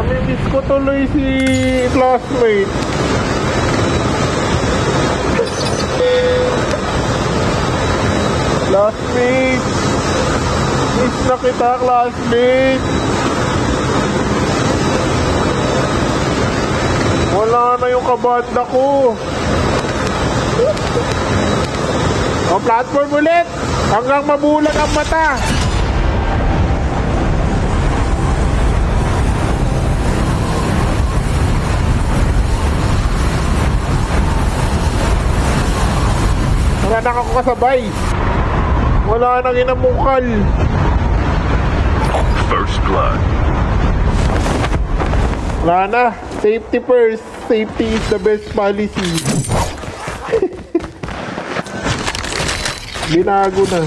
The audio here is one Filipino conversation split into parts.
Namimiss ko tuloy si classmate. Classmate. Miss na kita, classmate. Wala na yung kabanda ko. O, platform ulit. Hanggang mabulag ang mata. Wala na ako kasabay. Wala nang inamukal. First blood. Wala na. Safety first. Safety is the best policy. Binago na.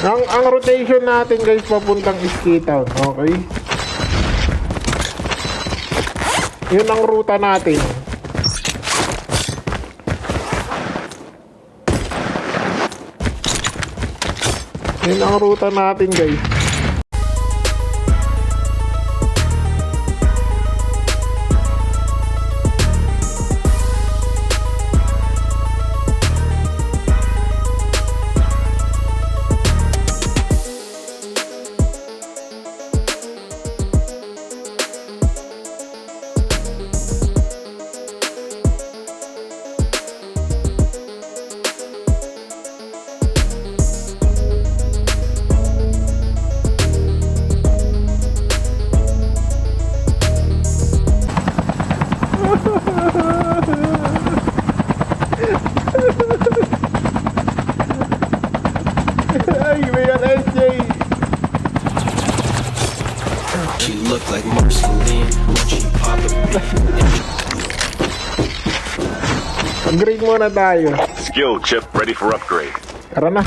Ang rotation natin guys papuntang Ski Town. Okay? Yun ang ruta natin. Yun ang ruta natin guys. Ay, may SJ. She looked like Marceline when she popped up. Upgrade muna tayo. Skill chip ready for upgrade. Tara na.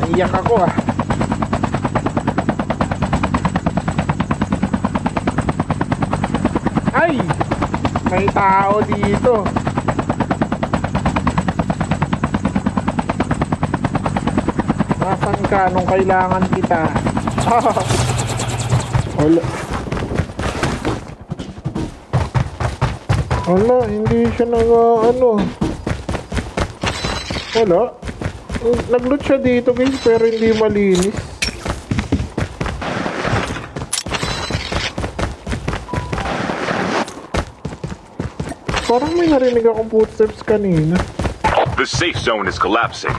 Naiyak ako ah. Ay! May tao dito. Nasaan ka nung kailangan kita? Wala. Wala, hindi siya ano. Wala. Nag-loot siya dito guys, pero hindi malinis. Parang may narinig akong footsteps kanina. The safe zone is collapsing.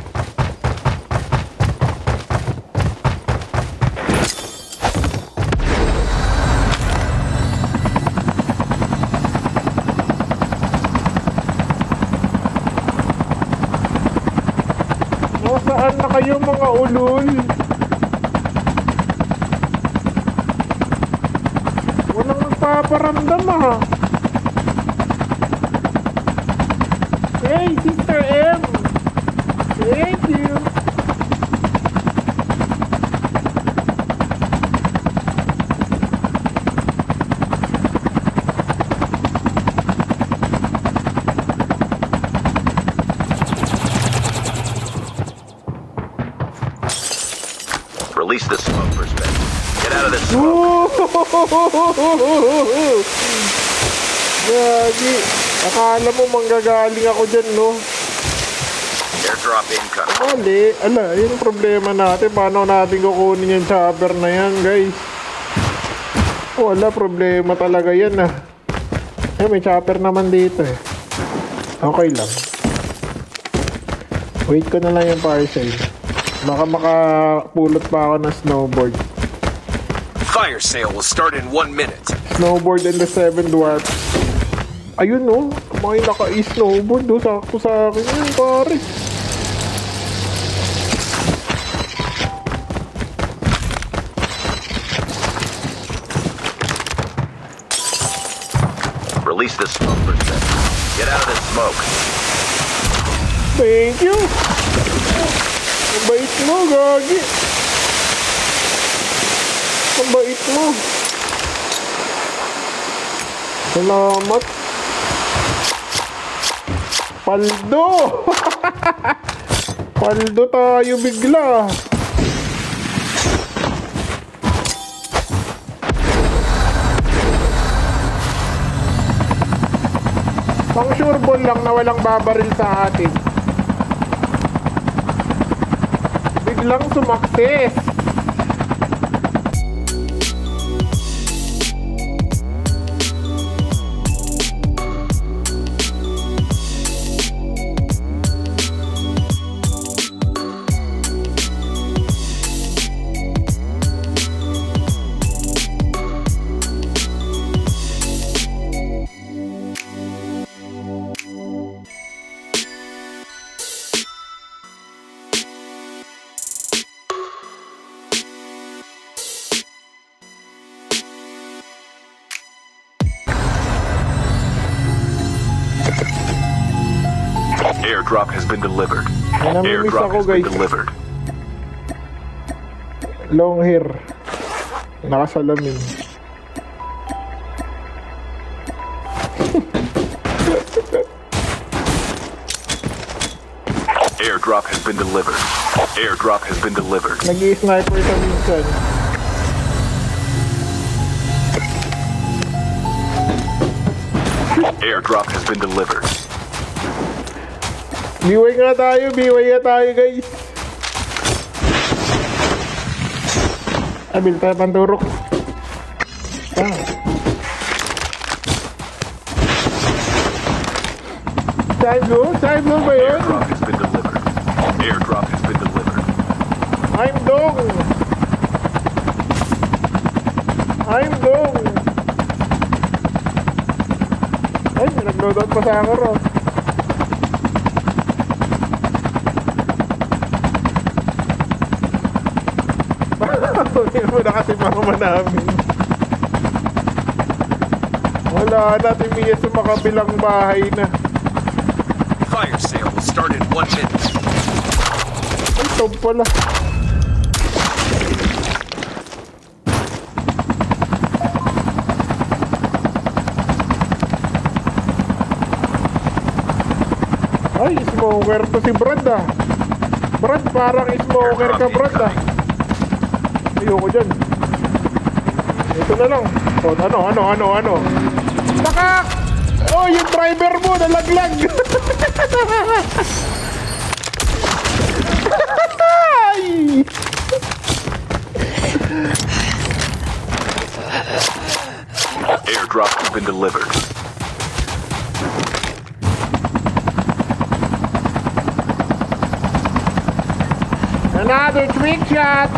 Saan na kayo mga ulol? Walang nagpaparamdam ah. Hey, Sister M! Thank you! Release the smoke perspective. Get out of this smoke. Gagi! Akala mo manggagaling ako dyan, no? Airdrop incoming. Mali. Ala, yun ang problema natin. Paano natin kukunin yung chopper na yan, guys? Wala, problema talaga yan, ah. Eh, may chopper naman dito, eh. Okay lang. Wait ko na lang yung parcel. Baka makapulot pa ako ng snowboard. Fire sale will start in 1 minute. Snowboard and the 7 dwarfs. Ayun, no? May naka-snowboard, no? Sakto sa akin yun, pare. Release the smoke perspective. Get out of this smoke. Thank you. Ang bait mo, Gagi. Ang bait mo. Salamat. Paldo! Paldo tayo bigla. Pang sure ball lang na walang babaril sa atin. Biglang sumakses. Airdrop has been delivered. May namimiss Airdrop ako, has been guys. delivered. Long hair. Nakasalamin. Airdrop has been delivered. Airdrop has been delivered. Nag-i-sniper sa minsan. Airdrop has been delivered. Biway nga tayo guys. Abil tayo panturok. Ah. Side mo ba yun? Airdrop has been delivered. Airdrop has been delivered. I'm dong. Ay, may nag-loadout pa sa akin, oh. Hindi mo na kasi mama namin. Wala na, Timiya sa makabilang bahay na. Fire sale will start in 1 minute. Ay, top pala. Ay, smoker to si Brad ah. Brad, parang smoker ka Brad ah. Ayoko dyan. Ito na lang. O, ano? Nakak! Oh, yung driver mo, nalaglag! Ay! Airdrop has been delivered. Another trick shot!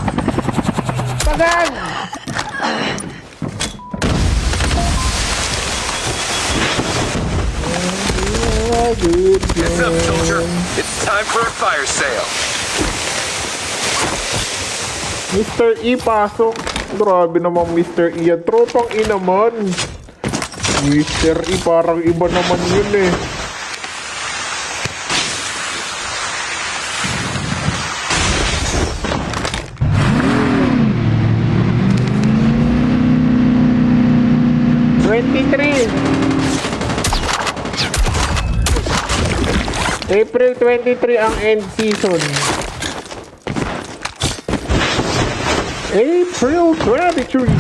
Tagan! Heads up, soldier. It's time for a fire sale. Mr. E, pasok. Grabe naman Mr. E. Yan, tropang E naman. Mr. E, parang iba naman yun eh. April 23 ang end season. April 23.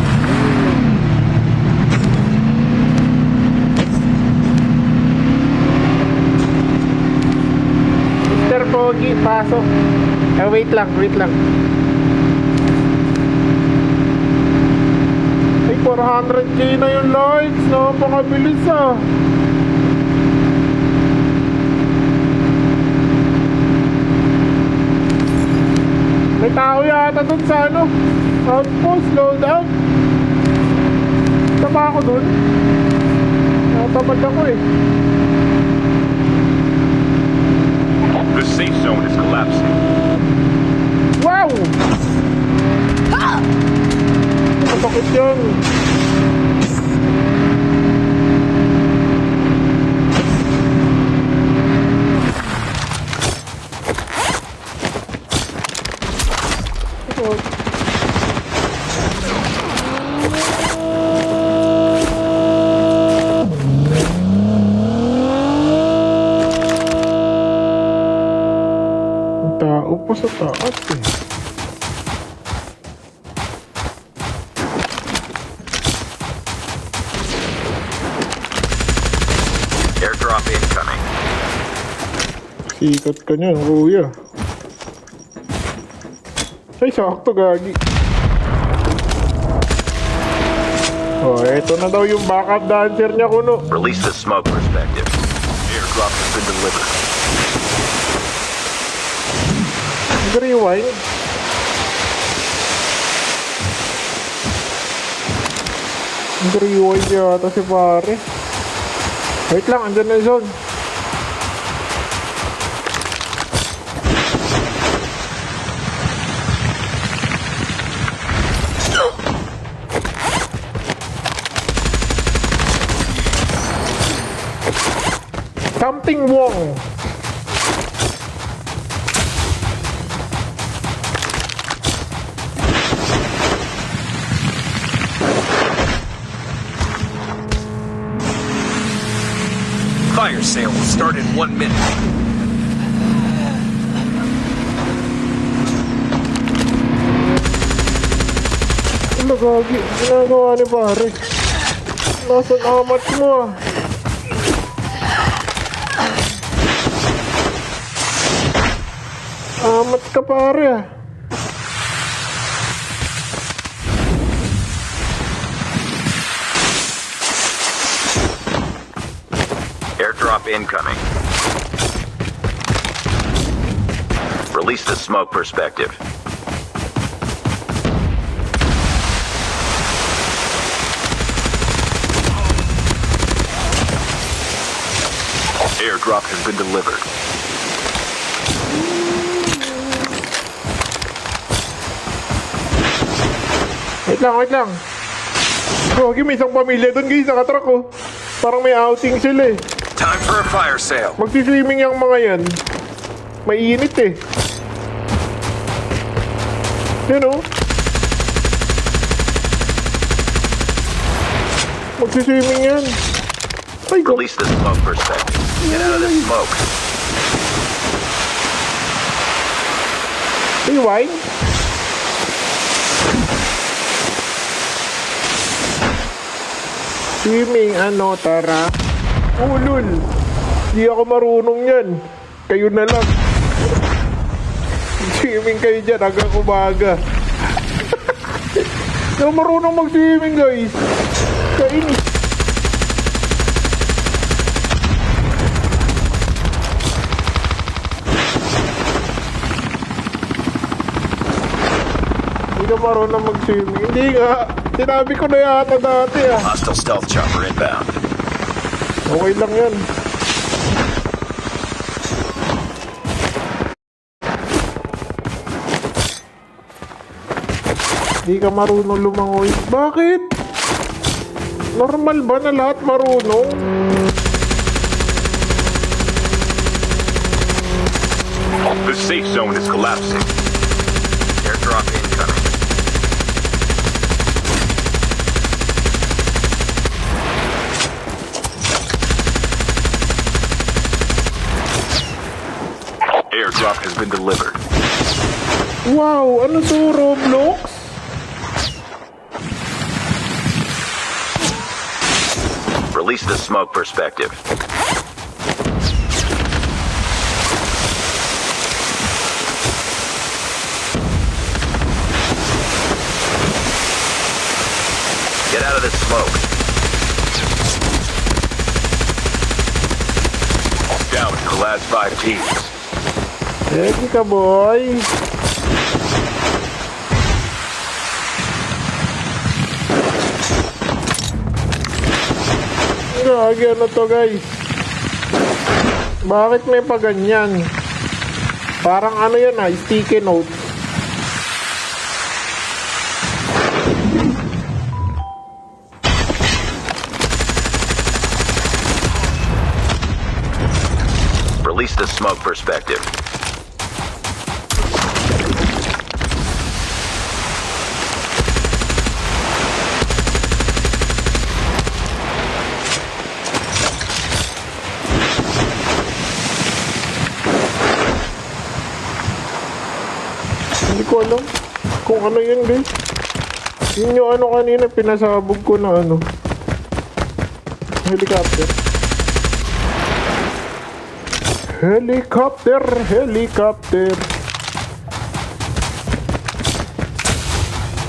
Mr. Pogi, pasok. Wait lang. Ay, 400k na yung likes. Napakabilis ah. May tao yata dun sa ano, outpost, loadout. Tama ako dun. Natamad ako eh. The safe zone is collapsing. Wow! Masakit yun. sa taas eh. Airdrop incoming. Sikat ka niyan, kuya. Ay, sakto, gagi. Oh, eto na daw yung backup dancer niya, kuno. Release the smoke perspective. Airdrop has been delivered. Rewind. Rewind yata si pare. Wait lang, andyan na yung zone. Something wrong. Fire sale will start in 1 minute. Ano gagi? Ginagawa ni pare. Nasaan amat mo ah? Amat ka pare ah. Airdrop incoming. Release the smoke perspective. Airdrop has been delivered. Wait lang, wait lang. Gagi, may isang pamilya doon guys, nakatruck oh. Parang may outing sila eh. Time for a fire sale. Magsi-swimming yung mga yan. Mainit eh. Yan oh. Magsi-swimming yan. Ay, go. Release the smoke perspective. Get out of the smoke. Rewind. Swimming, ano, tara. Ulul. Di ako marunong yan. Kayo na lang. Swimming kayo dyan hanggang umaga. Di ako marunong mag-swimming, guys. Kainis. Hindi ka marunong mag-swimming. Hindi nga. Sinabi ko na yata dati ah. Hostile stealth chopper inbound. Okay lang yan. Di ka marunong lumangoy. Bakit? Normal ba na lahat marunong? The safe zone is collapsing. Airdrop incoming. Airdrop has been delivered. Wow, ano to, Roblox? Release the smoke perspective. Get out of the smoke. Down to the last 5 teams. Ready ka, boy? Gagi, ano to, guys? Bakit may paganyan? Parang ano yan ah, sticky note. Release the smoke perspective. ko alam kung ano yun, guys. Yun yung ano kanina, pinasabog ko na ano. Helicopter. Helicopter, helicopter.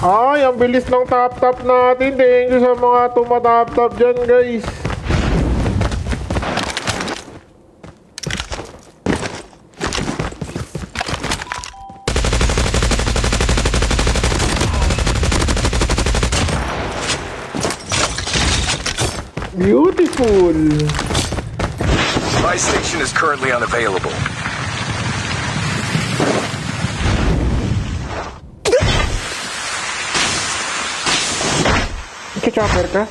Ay, ang bilis ng tap-tap natin. Thank you sa mga tumatap-tap dyan, guys. Beautiful. My station is currently unavailable. Chopper ka?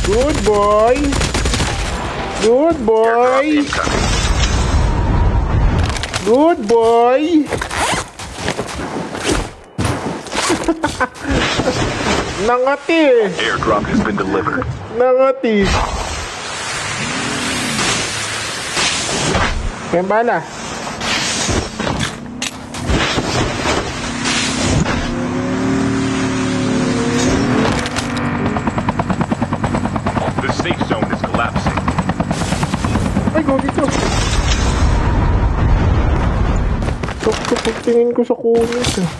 Good boy. Good Airdrop boy. incoming. Good boy. Nangati. Airdrop has been delivered. Nangati. Kaya bala. The safe zone is collapsing. Ay, go dito. Tok, tingin ko sa kunis eh.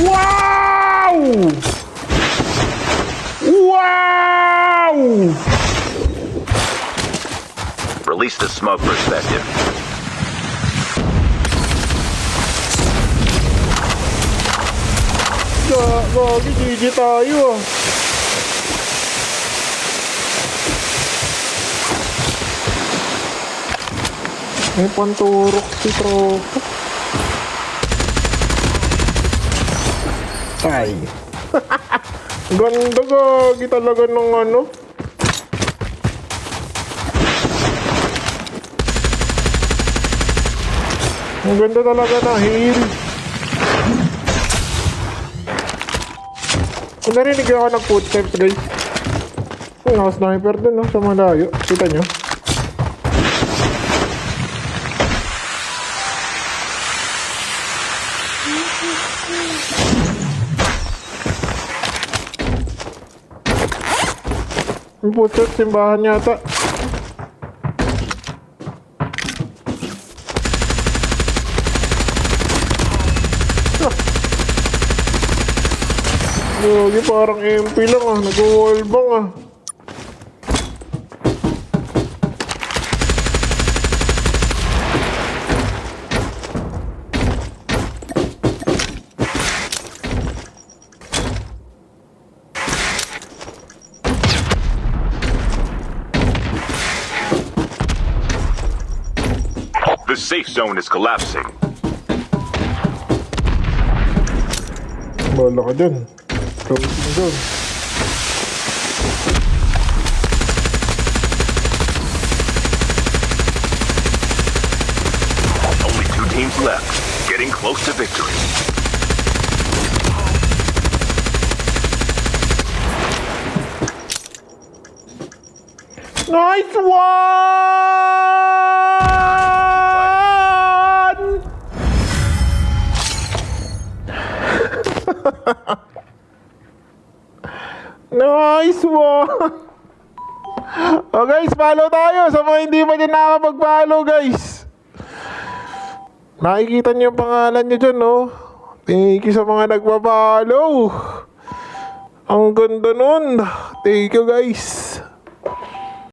Wow! Wow! Release the smoke perspective. Gagi, GG tayo ah. May panturok si tropa. Ay. Ganda gagi talaga ng ano. Ang ganda talaga na heal. Kung narinig ako ng footsteps, guys. May naka-sniper dun, no? Sa malayo. Kita nyo? Yung footsteps, simbahan yata. Gagi, parang MP lang ah. Nag-wallbang ah. The safe zone is collapsing. Bala ka dyan. Kapit mo dyan. Only 2 teams left. Getting close to victory. Nice one! Nice one! Oh guys, follow tayo sa mga hindi pa dyan nakapag-follow, guys. Nakikita niyo yung pangalan niyo dyan, no? Thank you sa mga nagpa-follow. Ang ganda nun. Thank you, guys.